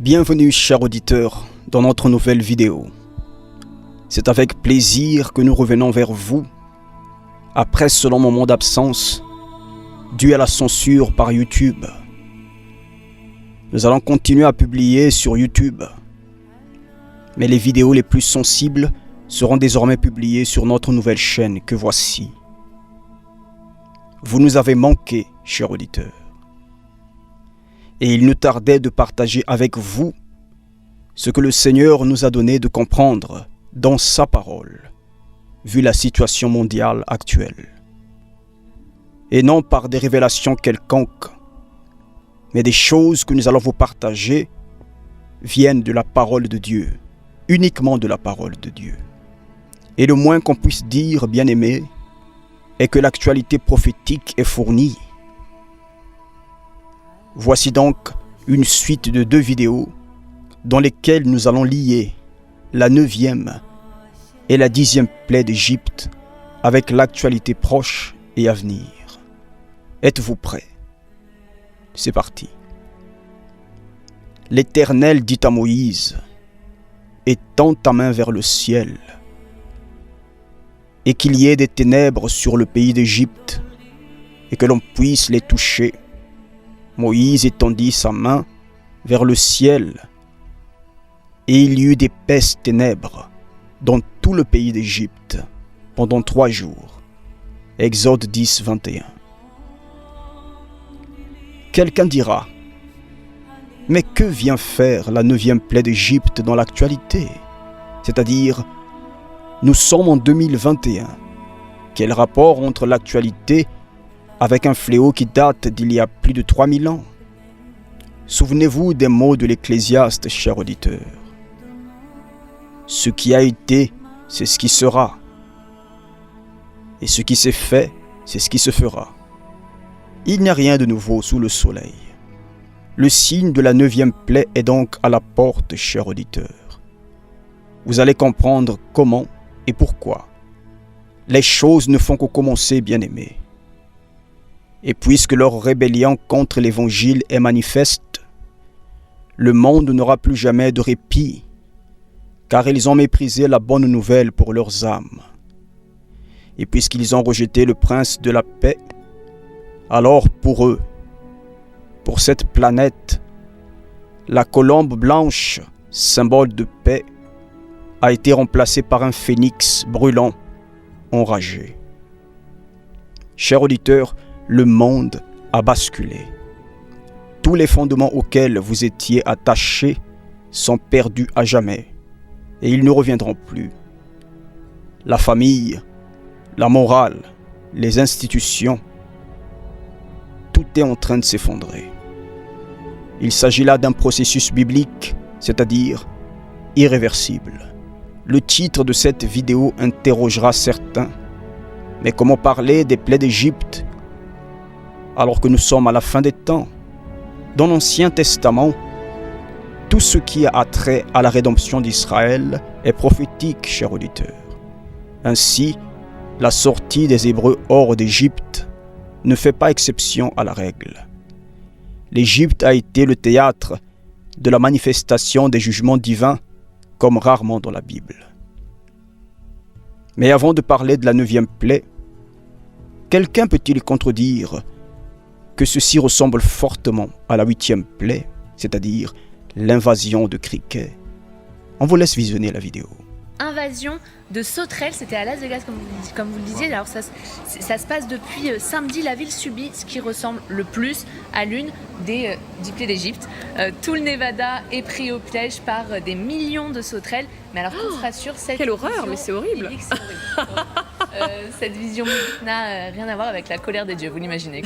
Bienvenue chers auditeurs dans notre nouvelle vidéo. C'est avec plaisir que nous revenons vers vous après ce long moment d'absence dû à la censure par YouTube. Nous allons continuer à publier sur YouTube, mais les vidéos les plus sensibles seront désormais publiées sur notre nouvelle chaîne que voici. Vous nous avez manqué, chers auditeurs. Et il nous tardait de partager avec vous ce que le Seigneur nous a donné de comprendre dans sa parole, vu la situation mondiale actuelle. Et non par des révélations quelconques, mais des choses que nous allons vous partager viennent de la parole de Dieu, uniquement de la parole de Dieu. Et le moins qu'on puisse dire, bien-aimés, est que l'actualité prophétique est fournie. Voici donc une suite de 2 vidéos dans lesquelles nous allons lier la 9e et la 10e plaie d'Égypte avec l'actualité proche et à venir. Êtes-vous prêts? C'est parti. L'Éternel dit à Moïse: étends ta main vers le ciel, et qu'il y ait des ténèbres sur le pays d'Égypte, et que l'on puisse les toucher. Moïse étendit sa main vers le ciel, et il y eut d'épaisses ténèbres dans tout le pays d'Égypte pendant 3 jours. Exode 10, 21. Quelqu'un dira: mais que vient faire la 9e plaie d'Égypte dans l'actualité? C'est-à-dire, nous sommes en 2021. Quel rapport entre l'actualité avec un fléau qui date d'il y a plus de 3000 ans? Souvenez-vous des mots de l'Ecclésiaste, chers auditeurs. Ce qui a été, c'est ce qui sera. Et ce qui s'est fait, c'est ce qui se fera. Il n'y a rien de nouveau sous le soleil. Le signe de la 9e plaie est donc à la porte, chers auditeurs. Vous allez comprendre comment et pourquoi. Les choses ne font que commencer, bien-aimés. Et puisque leur rébellion contre l'Évangile est manifeste, le monde n'aura plus jamais de répit, car ils ont méprisé la bonne nouvelle pour leurs âmes. Et puisqu'ils ont rejeté le prince de la paix, alors pour eux, pour cette planète, la colombe blanche, symbole de paix, a été remplacée par un phénix brûlant, enragé. Chers auditeurs, le monde a basculé. Tous les fondements auxquels vous étiez attachés sont perdus à jamais et ils ne reviendront plus. La famille, la morale, les institutions, tout est en train de s'effondrer. Il s'agit là d'un processus biblique, c'est-à-dire irréversible. Le titre de cette vidéo interrogera certains. Mais comment parler des plaies d'Égypte alors que nous sommes à la fin des temps? Dans l'Ancien Testament, tout ce qui a trait à la rédemption d'Israël est prophétique, chers auditeurs. Ainsi, la sortie des Hébreux hors d'Égypte ne fait pas exception à la règle. L'Égypte a été le théâtre de la manifestation des jugements divins comme rarement dans la Bible. Mais avant de parler de la 9e plaie, quelqu'un peut-il contredire que ceci ressemble fortement à la 8e plaie, c'est-à-dire l'invasion de criquets? On vous laisse visionner la vidéo. Invasion de sauterelles, c'était à Las Vegas comme vous le disiez. Alors ça se passe depuis samedi. La ville subit ce qui ressemble le plus à l'une des 10 plaies d'Égypte. Tout le Nevada est pris au piège par des millions de sauterelles. Mais alors qu'on se rassure, quelle horreur, mais c'est horrible. Cette vision n'a rien à voir avec la colère des dieux, vous l'imaginez.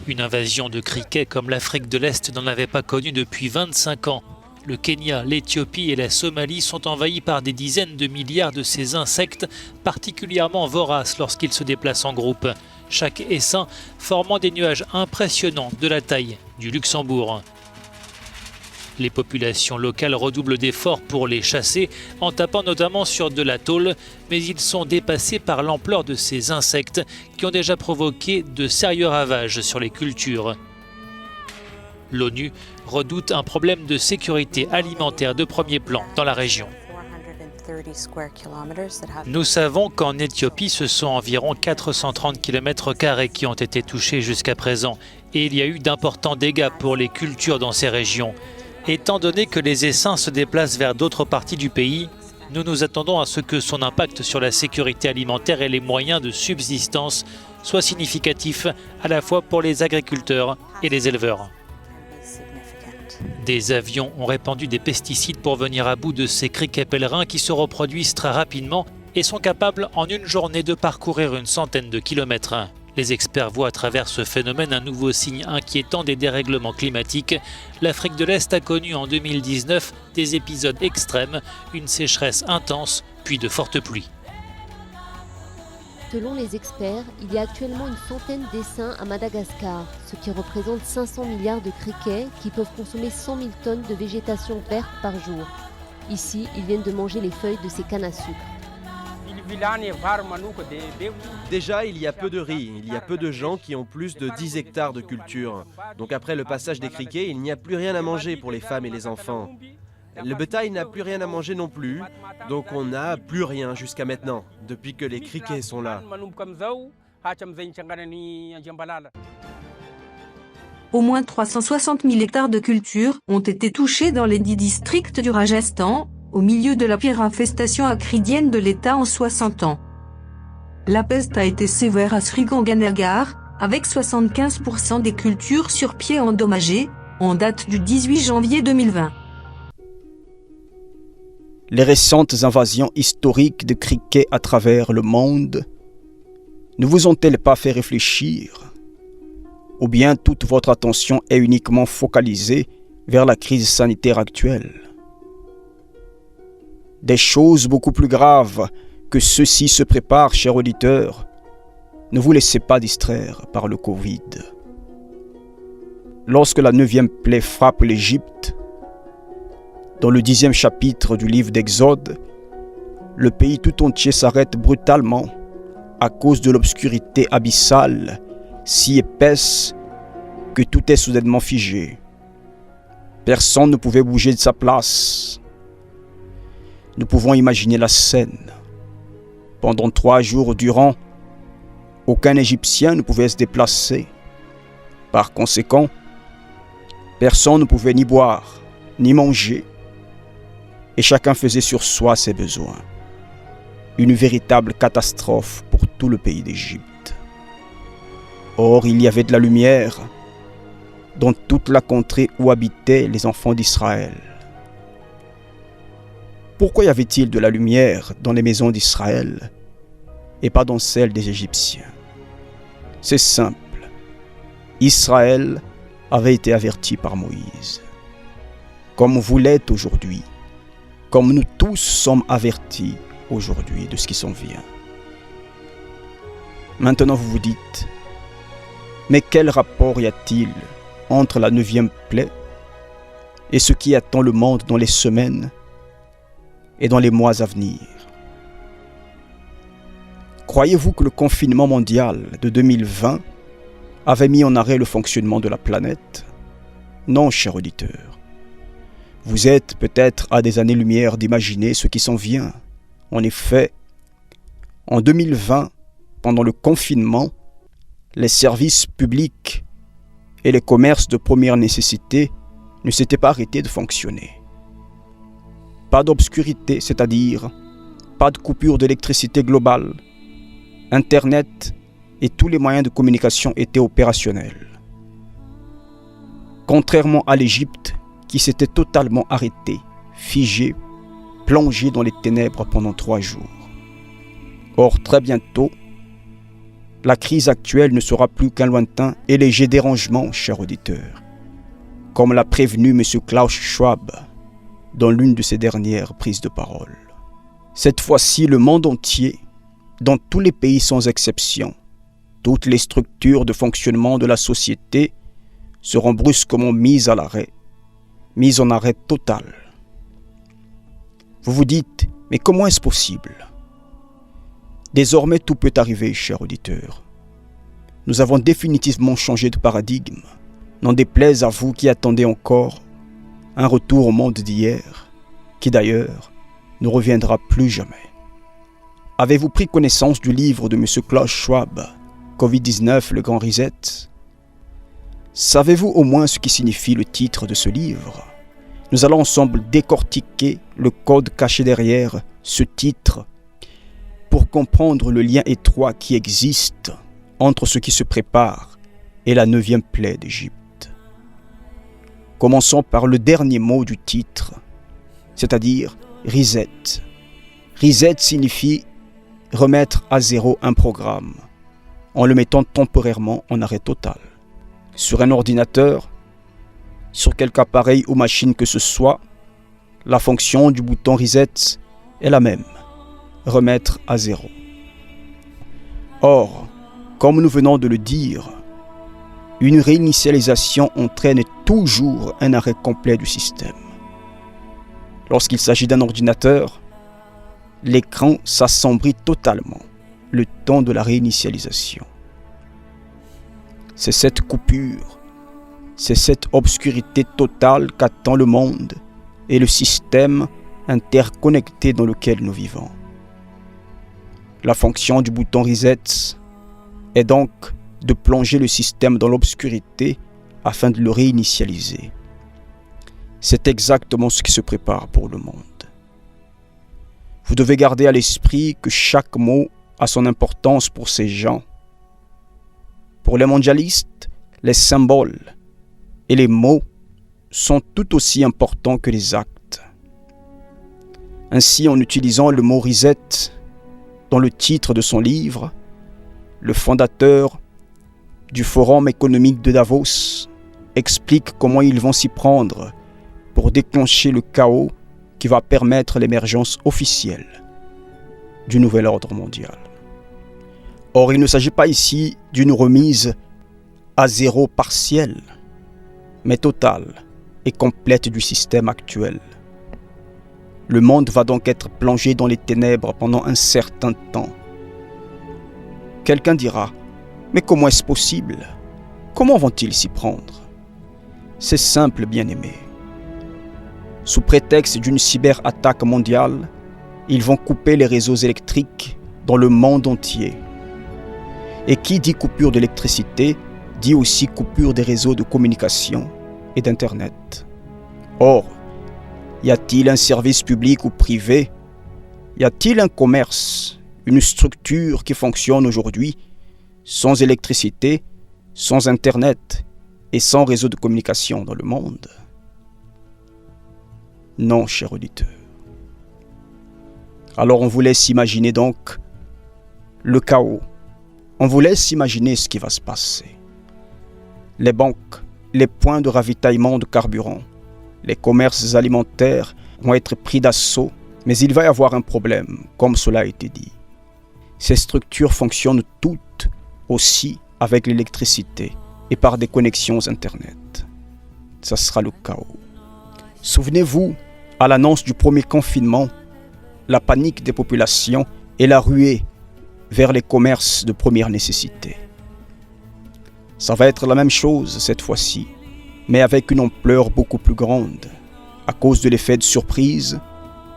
Une invasion de criquets comme l'Afrique de l'Est n'en avait pas connu depuis 25 ans. Le Kenya, l'Éthiopie et la Somalie sont envahis par des dizaines de milliards de ces insectes particulièrement voraces lorsqu'ils se déplacent en groupe, chaque essaim formant des nuages impressionnants de la taille du Luxembourg. Les populations locales redoublent d'efforts pour les chasser en tapant notamment sur de la tôle, mais ils sont dépassés par l'ampleur de ces insectes qui ont déjà provoqué de sérieux ravages sur les cultures. L'ONU redoute un problème de sécurité alimentaire de premier plan dans la région. Nous savons qu'en Éthiopie, ce sont environ 430 km² qui ont été touchés jusqu'à présent et il y a eu d'importants dégâts pour les cultures dans ces régions. Étant donné que les essaims se déplacent vers d'autres parties du pays, nous nous attendons à ce que son impact sur la sécurité alimentaire et les moyens de subsistance soit significatif à la fois pour les agriculteurs et les éleveurs. Des avions ont répandu des pesticides pour venir à bout de ces criquets pèlerins qui se reproduisent très rapidement et sont capables en une journée de parcourir une centaine de kilomètres. Les experts voient à travers ce phénomène un nouveau signe inquiétant des dérèglements climatiques. L'Afrique de l'Est a connu en 2019 des épisodes extrêmes, une sécheresse intense, puis de fortes pluies. Selon les experts, il y a actuellement une centaine d'essaims à Madagascar, ce qui représente 500 milliards de criquets qui peuvent consommer 100 000 tonnes de végétation verte par jour. Ici, ils viennent de manger les feuilles de ces cannes à sucre. Déjà, il y a peu de riz, il y a peu de gens qui ont plus de 10 hectares de culture. Donc après le passage des criquets, il n'y a plus rien à manger pour les femmes et les enfants. Le bétail n'a plus rien à manger non plus, donc on n'a plus rien jusqu'à maintenant, depuis que les criquets sont là. Au moins 360 000 hectares de culture ont été touchés dans les 10 districts du Rajasthan, au milieu de la pire infestation acridienne de l'État en 60 ans. La peste a été sévère à Sriganganagar, avec 75% des cultures sur pied endommagées, en date du 18 janvier 2020. Les récentes invasions historiques de criquets à travers le monde ne vous ont-elles pas fait réfléchir? Ou bien toute votre attention est uniquement focalisée vers la crise sanitaire actuelle? Des choses beaucoup plus graves que ceci se préparent, chers auditeurs. Ne vous laissez pas distraire par le Covid. Lorsque la 9e plaie frappe l'Égypte, dans le 10e chapitre du livre d'Exode, le pays tout entier s'arrête brutalement à cause de l'obscurité abyssale si épaisse que tout est soudainement figé. Personne ne pouvait bouger de sa place. Nous pouvons imaginer la scène. Pendant 3 jours durant, aucun Égyptien ne pouvait se déplacer. Par conséquent, personne ne pouvait ni boire, ni manger, et chacun faisait sur soi ses besoins. Une véritable catastrophe pour tout le pays d'Égypte. Or, il y avait de la lumière dans toute la contrée où habitaient les enfants d'Israël. Pourquoi y avait-il de la lumière dans les maisons d'Israël et pas dans celles des Égyptiens? C'est simple. Israël avait été averti par Moïse. Comme vous l'êtes aujourd'hui, comme nous tous sommes avertis aujourd'hui de ce qui s'en vient. Maintenant vous vous dites, mais quel rapport y a-t-il entre la 9e plaie et ce qui attend le monde dans les semaines et dans les mois à venir? Croyez-vous que le confinement mondial de 2020 avait mis en arrêt le fonctionnement de la planète? Non, cher auditeur. Vous êtes peut-être à des années-lumière d'imaginer ce qui s'en vient. En effet, en 2020, pendant le confinement, les services publics et les commerces de première nécessité ne s'étaient pas arrêtés de fonctionner. Pas d'obscurité, c'est-à-dire pas de coupure d'électricité globale. Internet et tous les moyens de communication étaient opérationnels. Contrairement à l'Égypte, qui s'était totalement arrêté, figé, plongé dans les ténèbres pendant 3 jours. Or, très bientôt, la crise actuelle ne sera plus qu'un lointain et léger dérangement, chers auditeurs, comme l'a prévenu M. Klaus Schwab dans l'une de ses dernières prises de parole. Cette fois-ci, le monde entier, dans tous les pays sans exception, toutes les structures de fonctionnement de la société seront brusquement mises à l'arrêt, mises en arrêt total. Vous vous dites, mais comment est-ce possible? Désormais, tout peut arriver, chers auditeurs. Nous avons définitivement changé de paradigme. N'en déplaise à vous qui attendez encore un retour au monde d'hier, qui d'ailleurs ne reviendra plus jamais. Avez-vous pris connaissance du livre de M. Klaus Schwab, Covid-19, le grand reset? Savez-vous au moins ce qui signifie le titre de ce livre? Nous allons ensemble décortiquer le code caché derrière ce titre pour comprendre le lien étroit qui existe entre ce qui se prépare et la 9e plaie d'Égypte. Commençons par le dernier mot du titre, c'est-à-dire reset. Reset signifie remettre à zéro un programme en le mettant temporairement en arrêt total. Sur un ordinateur, sur quelque appareil ou machine que ce soit, la fonction du bouton reset est la même, remettre à zéro. Or, comme nous venons de le dire, une réinitialisation entraîne toujours un arrêt complet du système. Lorsqu'il s'agit d'un ordinateur, l'écran s'assombrit totalement le temps de la réinitialisation. C'est cette coupure, c'est cette obscurité totale qu'attend le monde et le système interconnecté dans lequel nous vivons. La fonction du bouton reset est donc de plonger le système dans l'obscurité afin de le réinitialiser. C'est exactement ce qui se prépare pour le monde. Vous devez garder à l'esprit que chaque mot a son importance pour ces gens. Pour les mondialistes, les symboles et les mots sont tout aussi importants que les actes. Ainsi, en utilisant le mot reset dans le titre de son livre, le fondateur du Forum économique de Davos explique comment ils vont s'y prendre pour déclencher le chaos qui va permettre l'émergence officielle du nouvel ordre mondial. Or, il ne s'agit pas ici d'une remise à zéro partielle, mais totale et complète du système actuel. Le monde va donc être plongé dans les ténèbres pendant un certain temps. Quelqu'un dira, mais comment est-ce possible? Comment vont-ils s'y prendre? C'est simple, bien-aimé. Sous prétexte d'une cyberattaque mondiale, ils vont couper les réseaux électriques dans le monde entier. Et qui dit coupure d'électricité, dit aussi coupure des réseaux de communication et d'Internet. Or, y a-t-il un service public ou privé? Y a-t-il un commerce, une structure qui fonctionne aujourd'hui sans électricité, sans Internet et sans réseau de communication dans le monde? Non, cher auditeur. Alors on vous laisse imaginer donc le chaos. On vous laisse imaginer ce qui va se passer. Les banques, les points de ravitaillement de carburant, les commerces alimentaires vont être pris d'assaut, mais il va y avoir un problème, comme cela a été dit. Ces structures fonctionnent toutes aussi avec l'électricité et par des connexions Internet. Ça sera le chaos. Souvenez-vous, à l'annonce du premier confinement, la panique des populations et la ruée vers les commerces de première nécessité. Ça va être la même chose cette fois-ci, mais avec une ampleur beaucoup plus grande, à cause de l'effet de surprise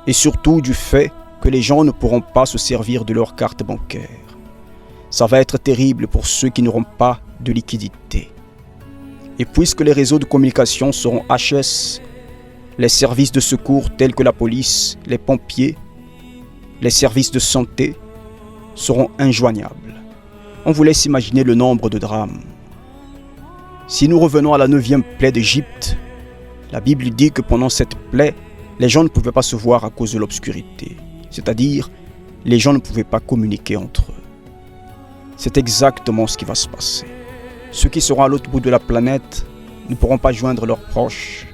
et surtout du fait que les gens ne pourront pas se servir de leur carte bancaire. Ça va être terrible pour ceux qui n'auront pas de liquidité. Et puisque les réseaux de communication seront HS, les services de secours tels que la police, les pompiers, les services de santé seront injoignables. On vous laisse imaginer le nombre de drames. Si nous revenons à la 9e plaie d'Égypte, la Bible dit que pendant cette plaie, les gens ne pouvaient pas se voir à cause de l'obscurité. C'est-à-dire, les gens ne pouvaient pas communiquer entre eux. C'est exactement ce qui va se passer. Ceux qui seront à l'autre bout de la planète ne pourront pas joindre leurs proches,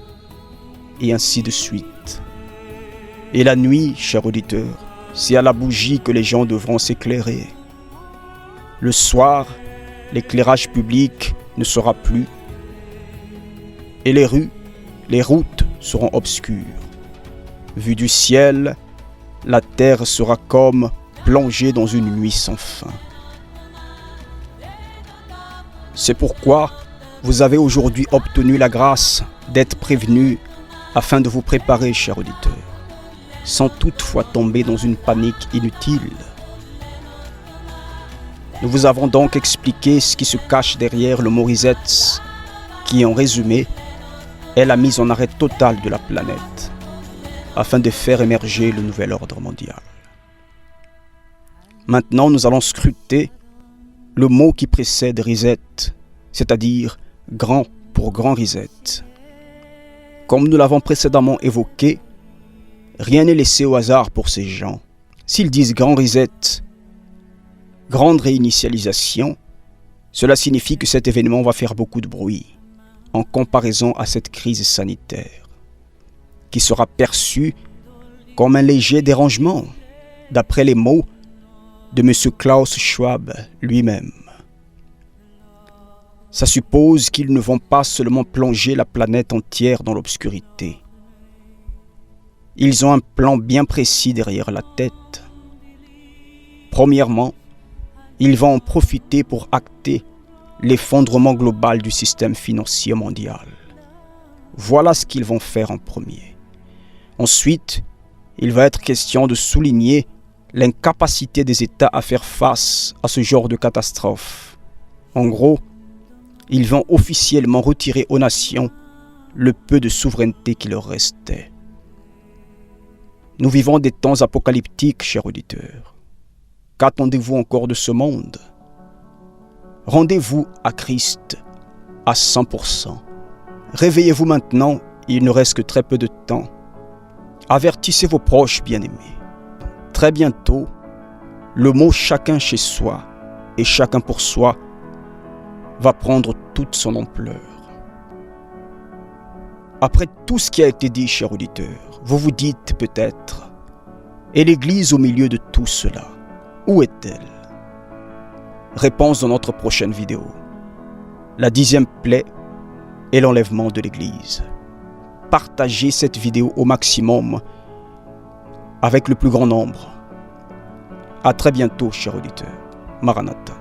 et ainsi de suite. Et la nuit, cher auditeur, c'est à la bougie que les gens devront s'éclairer. Le soir, l'éclairage public ne sera plus, et les rues, les routes seront obscures. Vu du ciel, la terre sera comme plongée dans une nuit sans fin. C'est pourquoi Vous avez aujourd'hui obtenu la grâce d'être prévenu afin de vous préparer, chers auditeurs, sans toutefois tomber dans une panique inutile. Nous vous avons donc expliqué ce qui se cache derrière le mot reset, qui en résumé est la mise en arrêt totale de la planète, afin de faire émerger le nouvel ordre mondial. Maintenant, nous allons scruter le mot qui précède reset, c'est-à-dire grand pour grand reset. Comme nous l'avons précédemment évoqué, rien n'est laissé au hasard pour ces gens. S'ils disent grand reset, grande réinitialisation, cela signifie que cet événement va faire beaucoup de bruit en comparaison à cette crise sanitaire, qui sera perçue comme un léger dérangement, d'après les mots de M. Klaus Schwab lui-même. Ça suppose qu'ils ne vont pas seulement plonger la planète entière dans l'obscurité. Ils ont un plan bien précis derrière la tête. Premièrement, ils vont en profiter pour acter l'effondrement global du système financier mondial. Voilà ce qu'ils vont faire en premier. Ensuite, il va être question de souligner l'incapacité des États à faire face à ce genre de catastrophe. En gros, ils vont officiellement retirer aux nations le peu de souveraineté qui leur restait. Nous vivons des temps apocalyptiques, chers auditeurs. Qu'attendez-vous encore de ce monde? Rendez-vous à Christ à 100%. Réveillez-vous maintenant, il ne reste que très peu de temps. Avertissez vos proches bien-aimés. Très bientôt, le mot chacun chez soi et chacun pour soi va prendre toute son ampleur. Après tout ce qui a été dit, chers auditeurs, vous vous dites peut-être, et l'Église au milieu de tout cela, où est-elle? Réponse dans notre prochaine vidéo. La 10e plaie est l'enlèvement de l'Église. Partagez cette vidéo au maximum avec le plus grand nombre. À très bientôt, chers auditeurs. Maranatha.